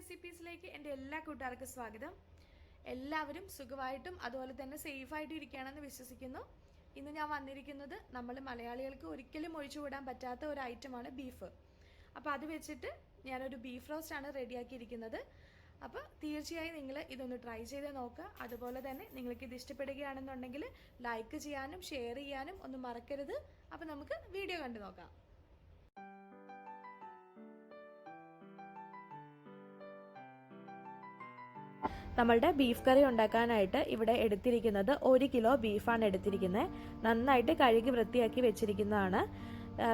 റെസിപ്പീസിലേക്ക് എൻ്റെ എല്ലാ കൂട്ടുകാർക്കും സ്വാഗതം. എല്ലാവരും സുഖമായിട്ടും അതുപോലെ തന്നെ സേഫായിട്ടും ഇരിക്കുകയാണെന്ന് വിശ്വസിക്കുന്നു. ഇന്ന് ഞാൻ വന്നിരിക്കുന്നത് നമ്മൾ മലയാളികൾക്ക് ഒരിക്കലും ഒഴിച്ചുകൂടാൻ പറ്റാത്ത ഒരു ഐറ്റമാണ് ബീഫ്. അപ്പോൾ അത് വെച്ചിട്ട് ഞാനൊരു ബീഫ് റോസ്റ്റ് ആണ് റെഡിയാക്കിയിരിക്കുന്നത്. അപ്പോൾ തീർച്ചയായും നിങ്ങൾ ഇതൊന്ന് ട്രൈ ചെയ്ത് നോക്കുക. അതുപോലെ തന്നെ നിങ്ങൾക്ക് ഇത് ഇഷ്ടപ്പെടുകയാണെന്നുണ്ടെങ്കിൽ ലൈക്ക് ചെയ്യാനും ഷെയർ ചെയ്യാനും ഒന്നും മറക്കരുത്. അപ്പോൾ നമുക്ക് വീഡിയോ കണ്ടു നോക്കാം. നമ്മളുടെ ബീഫ് കറി ഉണ്ടാക്കാനായിട്ട് ഇവിടെ എടുത്തിരിക്കുന്നത് 1 കിലോ ബീഫാണ് എടുത്തിരിക്കുന്നത്. നന്നായിട്ട് കഴുകി വൃത്തിയാക്കി വെച്ചിരിക്കുന്നതാണ്.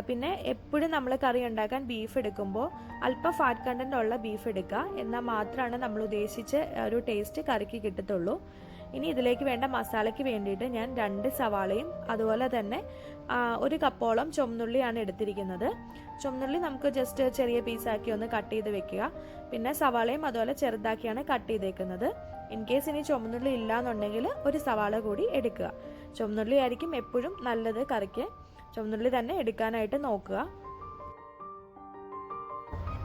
പിന്നെ എപ്പോഴും നമ്മൾ കറി ഉണ്ടാക്കാൻ ബീഫ് എടുക്കുമ്പോൾ അല്പം ഫാറ്റ് കണ്ടന്റ് ഉള്ള ബീഫ് എടുക്കുക. എന്നാൽ മാത്രമാണ് നമ്മൾ ഉദ്ദേശിച്ച ഒരു ടേസ്റ്റ് കറിക്ക് കിട്ടത്തുള്ളൂ. ഇനി ഇതിലേക്ക് വേണ്ട മസാലയ്ക്ക് വേണ്ടിയിട്ട് ഞാൻ 2 സവാളയും അതുപോലെ തന്നെ 1 കപ്പോളം ചുവന്നുള്ളിയാണ് എടുത്തിരിക്കുന്നത്. ചുവന്നുള്ളി നമുക്ക് ജസ്റ്റ് ചെറിയ പീസാക്കി ഒന്ന് കട്ട് ചെയ്ത് വെക്കുക. പിന്നെ സവാളയും അതുപോലെ ചെറുതാക്കിയാണ് കട്ട് ചെയ്തേക്കുന്നത്. ഇൻ കേസ് ഇനി ചുവന്നുള്ളി ഇല്ലാന്നുണ്ടെങ്കിൽ 1 സവാള കൂടി എടുക്കുക. ചുവന്നുള്ളി ആയിരിക്കും എപ്പോഴും നല്ലത് കറിക്ക്. ചുവന്നുള്ളി തന്നെ എടുക്കാനായിട്ട് നോക്കുക.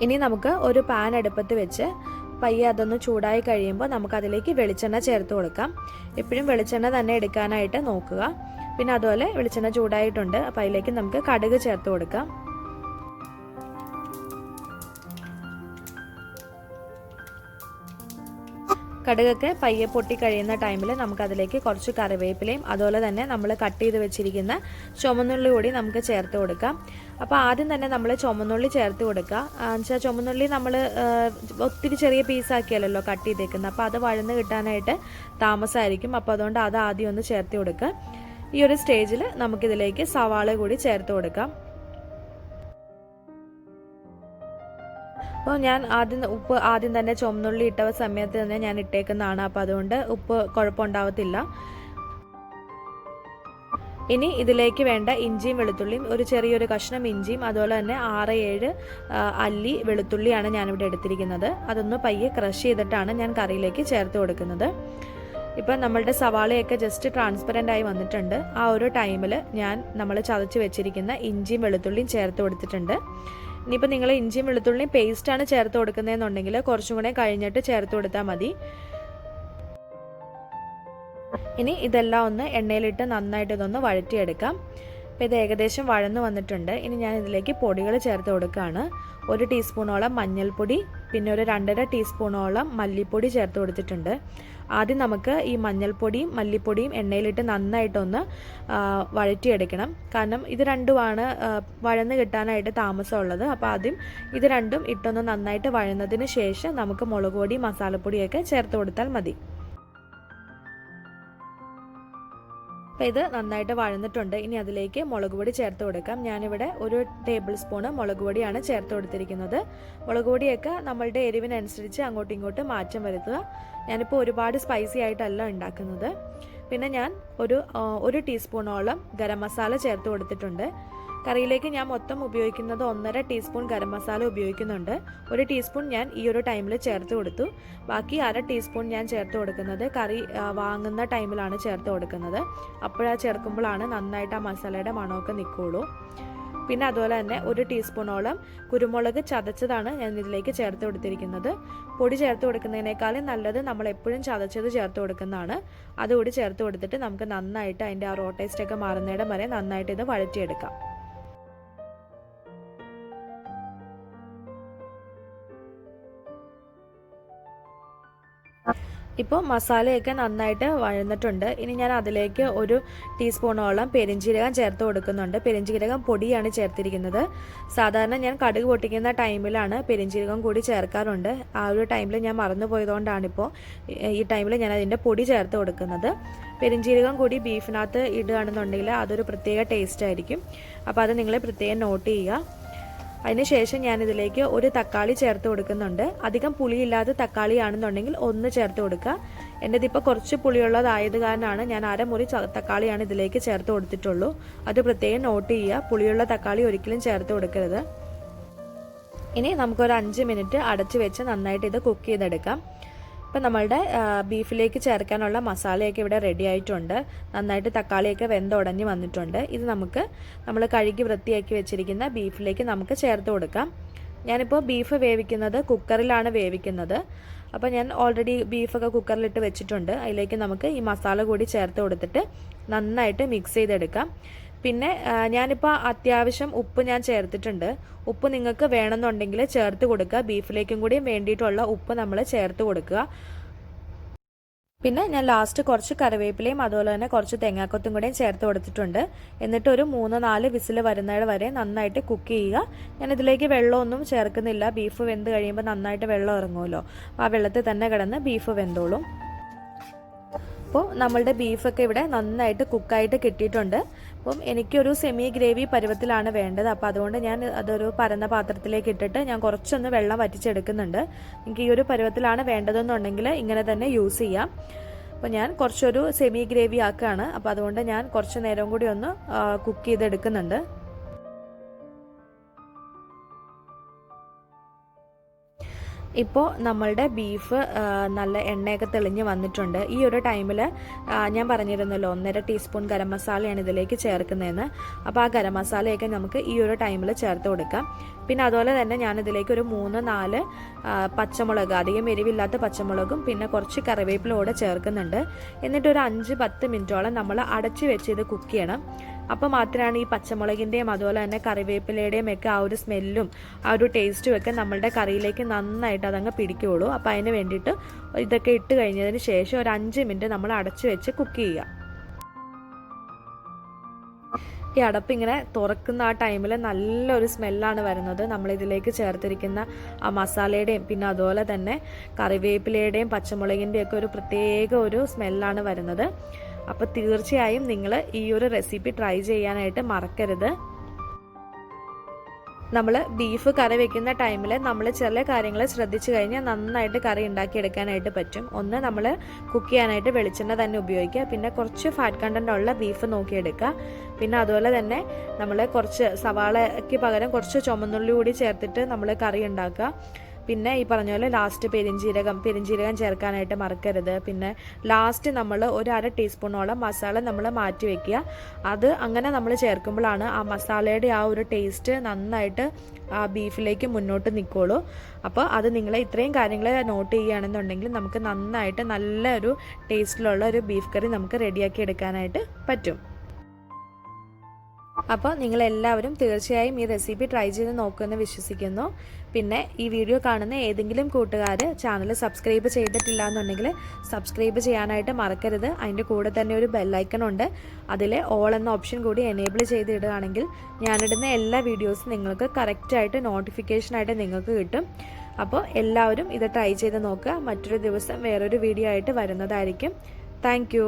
ഇനി നമുക്ക് ഒരു പാൻ അടുപ്പത്ത് വെച്ച് പയ്യെ അതൊന്ന് ചൂടായി കഴിയുമ്പോൾ നമുക്കതിലേക്ക് വെളിച്ചെണ്ണ ചേർത്ത് കൊടുക്കാം. എപ്പോഴും വെളിച്ചെണ്ണ തന്നെ എടുക്കാനായിട്ട് നോക്കുക. പിന്നെ അതുപോലെ വെളിച്ചെണ്ണ ചൂടായിട്ടുണ്ട്. അപ്പോൾ അതിലേക്ക് നമുക്ക് കടുക് ചേർത്ത് കൊടുക്കാം. കടുകൊക്കെ പയ്യെ പൊട്ടി കഴിയുന്ന ടൈമിൽ നമുക്കതിലേക്ക് കുറച്ച് കറിവേപ്പിലയും അതുപോലെ തന്നെ നമ്മൾ കട്ട് ചെയ്ത് വെച്ചിരിക്കുന്ന ചുമന്നുള്ളി കൂടി നമുക്ക് ചേർത്ത് കൊടുക്കാം. അപ്പോൾ ആദ്യം തന്നെ നമ്മൾ ചുമന്നുള്ളി ചേർത്ത് കൊടുക്കുക. എന്നുവെച്ചാൽ ചുമന്നുള്ളി നമ്മൾ ഒത്തിരി ചെറിയ പീസാക്കിയല്ലോ കട്ട് ചെയ്തേക്കുന്നത്. അപ്പോൾ അത് വഴന്ന് കിട്ടാനായിട്ട് താമസമായിരിക്കും. അപ്പോൾ അതുകൊണ്ട് അത് ആദ്യം ഒന്ന് ചേർത്ത് കൊടുക്കുക. ഈ ഒരു സ്റ്റേജിൽ നമുക്കിതിലേക്ക് സവാള കൂടി ചേർത്ത് കൊടുക്കാം. അപ്പോൾ ഞാൻ ഉപ്പ് ആദ്യം തന്നെ ചുവന്നുള്ളി ഇട്ട സമയത്ത് തന്നെ ഞാൻ ഇട്ടേക്കുന്നതാണ്. അപ്പോൾ അതുകൊണ്ട് ഉപ്പ് കുഴപ്പമുണ്ടാവത്തില്ല. ഇനി ഇതിലേക്ക് വേണ്ട ഇഞ്ചിയും വെളുത്തുള്ളിയും, ഒരു ചെറിയൊരു കഷ്ണം ഇഞ്ചിയും അതുപോലെ തന്നെ 6-7 അല്ലി വെളുത്തുള്ളിയാണ് ഞാനിവിടെ എടുത്തിരിക്കുന്നത്. അതൊന്ന് പയ്യെ ക്രഷ് ചെയ്തിട്ടാണ് ഞാൻ കറിയിലേക്ക് ചേർത്ത് കൊടുക്കുന്നത്. ഇപ്പം നമ്മളുടെ സവാളയൊക്കെ ജസ്റ്റ് ട്രാൻസ്പെറൻ്റ് ആയി വന്നിട്ടുണ്ട്. ആ ഒരു ടൈമിൽ നമ്മൾ ചതച്ച് വെച്ചിരിക്കുന്ന ഇഞ്ചിയും വെളുത്തുള്ളിയും ചേർത്ത് കൊടുത്തിട്ടുണ്ട്. ഇനിയിപ്പോൾ നിങ്ങൾ ഇഞ്ചിയും വെളുത്തുള്ളിയും പേസ്റ്റാണ് ചേർത്ത് കൊടുക്കുന്നതെന്നുണ്ടെങ്കിൽ കുറച്ചും കൂടെ കഴിഞ്ഞിട്ട് ചേർത്ത് കൊടുത്താൽ മതി. ഇനി ഇതെല്ലാം ഒന്ന് എണ്ണയിലിട്ട് നന്നായിട്ട് ഇതൊന്ന് വഴറ്റിയെടുക്കാം. അപ്പോൾ ഇത് ഏകദേശം വഴന്ന് വന്നിട്ടുണ്ട്. ഇനി ഞാൻ ഇതിലേക്ക് പൊടികൾ ചേർത്ത് കൊടുക്കുകയാണ്. 1 ടീസ്പൂണോളം മഞ്ഞൾപ്പൊടി, പിന്നെ ഒരു 2.5 ടീസ്പൂണോളം മല്ലിപ്പൊടി ചേർത്ത് കൊടുത്തിട്ടുണ്ട്. ആദ്യം നമുക്ക് ഈ മഞ്ഞൾപ്പൊടിയും മല്ലിപ്പൊടിയും എണ്ണയിലിട്ട് നന്നായിട്ടൊന്ന് വഴറ്റിയെടുക്കണം. കാരണം ഇത് രണ്ടുമാണ് വഴന്ന് കിട്ടാനായിട്ട് താമസമുള്ളത്. അപ്പോൾ ആദ്യം ഇത് രണ്ടും ഇട്ടൊന്ന് നന്നായിട്ട് വഴന്നതിന് ശേഷം നമുക്ക് മുളക് പൊടി മസാലപ്പൊടിയൊക്കെ ചേർത്ത് കൊടുത്താൽ മതി. അപ്പോൾ ഇത് നന്നായിട്ട് വഴന്നിട്ടുണ്ട്. ഇനി അതിലേക്ക് മുളക് പൊടി ചേർത്ത് കൊടുക്കാം. ഞാനിവിടെ 1 ടേബിൾ സ്പൂണ് മുളക് പൊടിയാണ് ചേർത്ത് കൊടുത്തിരിക്കുന്നത്. മുളക് പൊടിയൊക്കെ നമ്മളുടെ എരിവിനനുസരിച്ച് അങ്ങോട്ടും ഇങ്ങോട്ടും മാറ്റം വരുത്തുക. ഞാനിപ്പോൾ ഒരുപാട് സ്പൈസി ആയിട്ടല്ല ഉണ്ടാക്കുന്നത്. പിന്നെ ഞാൻ ഒരു ടീസ്പൂണോളം ഗരം മസാല ചേർത്ത് കൊടുത്തിട്ടുണ്ട്. കറിയിലേക്ക് ഞാൻ മൊത്തം ഉപയോഗിക്കുന്നത് 1.5 ടീസ്പൂൺ ഗരം മസാല ഉപയോഗിക്കുന്നുണ്ട്. 1 ടീസ്പൂൺ ഞാൻ ഈ ഒരു ടൈമിൽ ചേർത്ത് കൊടുത്തു. ബാക്കി 1/2 ടീസ്പൂൺ ഞാൻ ചേർത്ത് കൊടുക്കുന്നത് കറി വാങ്ങുന്ന ടൈമിലാണ് ചേർത്ത് കൊടുക്കുന്നത്. അപ്പോഴാ ചേർക്കുമ്പോഴാണ് നന്നായിട്ട് ആ മസാലയുടെ മണമൊക്കെ നിൽക്കുകയുള്ളൂ. പിന്നെ അതുപോലെ തന്നെ 1 ടീസ്പൂണോളം കുരുമുളക് ചതച്ചതാണ് ഞാൻ ഇതിലേക്ക് ചേർത്ത് കൊടുത്തിരിക്കുന്നത്. പൊടി ചേർത്ത് കൊടുക്കുന്നതിനേക്കാളും നല്ലത് നമ്മൾ എപ്പോഴും ചതച്ചത് ചേർത്ത് കൊടുക്കുന്നതാണ്. അതുകൂടി ചേർത്ത് കൊടുത്തിട്ട് നമുക്ക് നന്നായിട്ട് അതിൻ്റെ ആ റോ ടേസ്റ്റൊക്കെ മാറുന്നിടം വരെ നന്നായിട്ട് ഇത് വഴറ്റിയെടുക്കാം. ഇപ്പോൾ മസാലയൊക്കെ നന്നായിട്ട് വഴന്നിട്ടുണ്ട്. ഇനി ഞാൻ അതിലേക്ക് 1 ടീസ്പൂണോളം പെരിഞ്ജീരകം ചേർത്ത് കൊടുക്കുന്നുണ്ട്. പെരിഞ്ജീരകം പൊടിയാണ് ചേർത്തിരിക്കുന്നത്. സാധാരണ ഞാൻ കടുക് പൊട്ടിക്കുന്ന ടൈമിലാണ് പെരിഞ്ജീരകം കൂടി ചേർക്കാറുണ്ട്. ആ ഒരു ടൈമിൽ ഞാൻ മറന്നു പോയതുകൊണ്ടാണിപ്പോൾ ഈ ടൈമിൽ ഞാൻ അതിൻ്റെ പൊടി ചേർത്ത് കൊടുക്കുന്നത്. പെരിഞ്ജീരകം കൂടി ബീഫിനകത്ത് ഇടുകയാണെന്നുണ്ടെങ്കിൽ അതൊരു പ്രത്യേക ടേസ്റ്റ് ആയിരിക്കും. അപ്പോൾ അത് നിങ്ങൾ പ്രത്യേകം നോട്ട് ചെയ്യുക. അതിനുശേഷം ഞാനിതിലേക്ക് 1 തക്കാളി ചേർത്ത് കൊടുക്കുന്നുണ്ട്. അധികം പുളിയില്ലാത്ത തക്കാളിയാണെന്നുണ്ടെങ്കിൽ 1 ചേർത്ത് കൊടുക്കുക. എൻ്റെതിപ്പോൾ കുറച്ച് പുളിയുള്ളതായത് കാരണമാണ് ഞാൻ 1/2 മുറി തക്കാളിയാണ് ഇതിലേക്ക് ചേർത്ത് കൊടുത്തിട്ടുള്ളൂ. അത് പ്രത്യേകം നോട്ട് ചെയ്യുക. പുളിയുള്ള തക്കാളി ഒരിക്കലും ചേർത്ത് കൊടുക്കരുത്. ഇനി നമുക്കൊരു 5 മിനിറ്റ് അടച്ചു വെച്ച് നന്നായിട്ട് ഇത് കുക്ക് ചെയ്തെടുക്കാം. അപ്പോൾ നമ്മളുടെ ബീഫിലേക്ക് ചേർക്കാനുള്ള മസാലയൊക്കെ ഇവിടെ റെഡി ആയിട്ടുണ്ട്. നന്നായിട്ട് തക്കാളിയൊക്കെ വെന്തുടഞ്ഞ് വന്നിട്ടുണ്ട്. ഇത് നമ്മൾ കഴുകി വൃത്തിയാക്കി വെച്ചിരിക്കുന്ന ബീഫിലേക്ക് നമുക്ക് ചേർത്ത് കൊടുക്കാം. ഞാനിപ്പോൾ ബീഫ് വേവിക്കുന്നത് കുക്കറിലാണ് വേവിക്കുന്നത്. അപ്പോൾ ഞാൻ ഓൾറെഡി ബീഫൊക്കെ കുക്കറിലിട്ട് വെച്ചിട്ടുണ്ട്. അതിലേക്ക് നമുക്ക് ഈ മസാല കൂടി ചേർത്ത് കൊടുത്തിട്ട് നന്നായിട്ട് മിക്സ് ചെയ്തെടുക്കാം. പിന്നെ ഞാനിപ്പോൾ അത്യാവശ്യം ഉപ്പ് ഞാൻ ചേർത്തിട്ടുണ്ട്. ഉപ്പ് നിങ്ങൾക്ക് വേണമെന്നുണ്ടെങ്കിൽ ചേർത്ത് കൊടുക്കുക. ബീഫിലേക്കും കൂടി വേണ്ടിയിട്ടുള്ള ഉപ്പ് നമ്മൾ ചേർത്ത് കൊടുക്കുക. പിന്നെ ഞാൻ ലാസ്റ്റ് കുറച്ച് കറിവേപ്പിലയും അതുപോലെ തന്നെ കുറച്ച് തേങ്ങാക്കൊത്തും കൂടെയും ചേർത്ത് കൊടുത്തിട്ടുണ്ട്. എന്നിട്ട് ഒരു 3-4 വിസിൽ വരുന്നത് വരെ നന്നായിട്ട് കുക്ക് ചെയ്യുക. ഞാനിതിലേക്ക് വെള്ളമൊന്നും ചേർക്കുന്നില്ല. ബീഫ് വെന്ത് കഴിയുമ്പോൾ നന്നായിട്ട് വെള്ളം ഇറങ്ങുമല്ലോ. അപ്പോൾ ആ വെള്ളത്തിൽ തന്നെ കിടന്ന് ബീഫ് വെന്തോളും. അപ്പോൾ നമ്മളുടെ ബീഫൊക്കെ ഇവിടെ നന്നായിട്ട് കുക്കായിട്ട് കിട്ടിയിട്ടുണ്ട്. അപ്പം എനിക്കൊരു സെമി ഗ്രേവി പരുവത്തിലാണ് വേണ്ടത്. അപ്പോൾ അതുകൊണ്ട് ഞാൻ അതൊരു പരന്ന പാത്രത്തിലേക്ക് ഇട്ടിട്ട് ഞാൻ കുറച്ചൊന്ന് വെള്ളം വറ്റിച്ചെടുക്കുന്നുണ്ട്. എനിക്ക് ഈ ഒരു പരുവത്തിലാണ് വേണ്ടതെന്നുണ്ടെങ്കിൽ ഇങ്ങനെ തന്നെ യൂസ് ചെയ്യാം. അപ്പോൾ ഞാൻ കുറച്ചൊരു സെമി ഗ്രേവി ആക്കുകയാണ്. അപ്പോൾ അതുകൊണ്ട് ഞാൻ കുറച്ച് നേരം കൂടി ഒന്ന് കുക്ക് ചെയ്തെടുക്കുന്നുണ്ട്. ഇപ്പോൾ നമ്മളുടെ ബീഫ് നല്ല എണ്ണയൊക്കെ തെളിഞ്ഞ് വന്നിട്ടുണ്ട്. ഈ ഒരു ടൈമിൽ ഞാൻ പറഞ്ഞിരുന്നല്ലോ 1.5 ടീസ്പൂൺ ഗരം മസാലയാണ് ഇതിലേക്ക് ചേർക്കുന്നതെന്ന്. അപ്പോൾ ആ ഗരം മസാലയൊക്കെ നമുക്ക് ഈ ഒരു ടൈമിൽ ചേർത്ത് കൊടുക്കാം. പിന്നെ അതുപോലെ തന്നെ ഞാനിതിലേക്ക് ഒരു 3-4 പച്ചമുളക്, അധികം എരിവില്ലാത്ത പച്ചമുളകും പിന്നെ കുറച്ച് കറിവേപ്പിലൂടെ ചേർക്കുന്നുണ്ട്. എന്നിട്ടൊരു 5-10 മിനിറ്റോളം നമ്മൾ അടച്ചു വെച്ച് ഇത് കുക്ക് ചെയ്യണം. അപ്പോൾ മാത്രമാണ് ഈ പച്ചമുളകിൻ്റെയും അതുപോലെ തന്നെ കറിവേപ്പിലയുടെയും ഒക്കെ ആ ഒരു സ്മെല്ലും ആ ഒരു ടേസ്റ്റും ഒക്കെ നമ്മളുടെ കറിയിലേക്ക് നന്നായിട്ട് അതങ്ങ് പിടിക്കുകയുള്ളൂ. അപ്പോൾ അതിന് വേണ്ടിയിട്ട് ഇതൊക്കെ ഇട്ട് കഴിഞ്ഞതിന് ശേഷം ഒരു 5 മിനിറ്റ് നമ്മൾ അടച്ചു വെച്ച് കുക്ക് ചെയ്യുക. ഈ അടപ്പിങ്ങനെ തുറക്കുന്ന ആ ടൈമിൽ നല്ലൊരു സ്മെല്ലാണ് വരുന്നത്. നമ്മളിതിലേക്ക് ചേർത്തിരിക്കുന്ന ആ മസാലയുടെയും പിന്നെ അതുപോലെ തന്നെ കറിവേപ്പിലയുടെയും പച്ചമുളകിൻ്റെയും ഒക്കെ ഒരു പ്രത്യേക ഒരു സ്മെല്ലാണ് വരുന്നത്. അപ്പോൾ തീർച്ചയായും നിങ്ങൾ ഈ ഒരു റെസിപ്പി ട്രൈ ചെയ്യാനായിട്ട് മറക്കരുത്. നമ്മൾ ബീഫ് കറി വെക്കുന്ന ടൈമിൽ നമ്മൾ ചില കാര്യങ്ങൾ ശ്രദ്ധിച്ചു കഴിഞ്ഞാൽ നന്നായിട്ട് കറി ഉണ്ടാക്കിയെടുക്കാനായിട്ട് പറ്റും. ഒന്ന്, നമ്മൾ കുക്ക് ചെയ്യാനായിട്ട് വെളിച്ചെണ്ണ തന്നെ ഉപയോഗിക്കുക. പിന്നെ കുറച്ച് ഫാറ്റ് കണ്ടന്റ് ഉള്ള ബീഫ് നോക്കിയെടുക്കുക. പിന്നെ അതുപോലെ തന്നെ നമ്മൾ കുറച്ച് സവാളയ്ക്ക് പകരം കുറച്ച് ചുമന്നുള്ളി കൂടി ചേർത്തിട്ട് നമ്മൾ കറി ഉണ്ടാക്കുക. പിന്നെ ഈ പറഞ്ഞ പോലെ ലാസ്റ്റ് പെരിഞ്ജീരകം ചേർക്കാനായിട്ട് മറക്കരുത്. പിന്നെ ലാസ്റ്റ് നമ്മൾ ഒരു 1/2 ടീസ്പൂണോളം മസാല നമ്മൾ മാറ്റി വെക്കുക. അത് അങ്ങനെ നമ്മൾ ചേർക്കുമ്പോഴാണ് ആ മസാലയുടെ ആ ഒരു ടേസ്റ്റ് നന്നായിട്ട് ആ ബീഫിലേക്ക് മുന്നോട്ട് നിൽക്കുള്ളൂ. അപ്പോൾ അത് നിങ്ങൾ ഇത്രയും കാര്യങ്ങൾ നോട്ട് ചെയ്യുകയാണെന്നുണ്ടെങ്കിൽ നമുക്ക് നന്നായിട്ട് നല്ലൊരു ടേസ്റ്റിലുള്ള ഒരു ബീഫ് കറി നമുക്ക് റെഡിയാക്കി എടുക്കാനായിട്ട് പറ്റും. അപ്പോൾ നിങ്ങളെല്ലാവരും തീർച്ചയായും ഈ റെസിപ്പി ട്രൈ ചെയ്ത് നോക്കുമെന്ന് വിശ്വസിക്കുന്നു. പിന്നെ ഈ വീഡിയോ കാണുന്ന ഏതെങ്കിലും കൂട്ടുകാർ ചാനൽ സബ്സ്ക്രൈബ് ചെയ്തിട്ടില്ല എന്നുണ്ടെങ്കിൽ സബ്സ്ക്രൈബ് ചെയ്യാനായിട്ട് മറക്കരുത്. അതിൻ്റെ കൂടെ തന്നെ ഒരു ബെല്ലൈക്കൺ ഉണ്ട്. അതിൽ ഓൾ എന്ന ഓപ്ഷൻ കൂടി എനേബിൾ ചെയ്തിടുകയാണെങ്കിൽ ഞാനിടുന്ന എല്ലാ വീഡിയോസും നിങ്ങൾക്ക് കറക്റ്റായിട്ട് നോട്ടിഫിക്കേഷനായിട്ട് നിങ്ങൾക്ക് കിട്ടും. അപ്പോൾ എല്ലാവരും ഇത് ട്രൈ ചെയ്ത് നോക്കുക. മറ്റൊരു ദിവസം വേറൊരു വീഡിയോ ആയിട്ട് വരുന്നതായിരിക്കും. താങ്ക്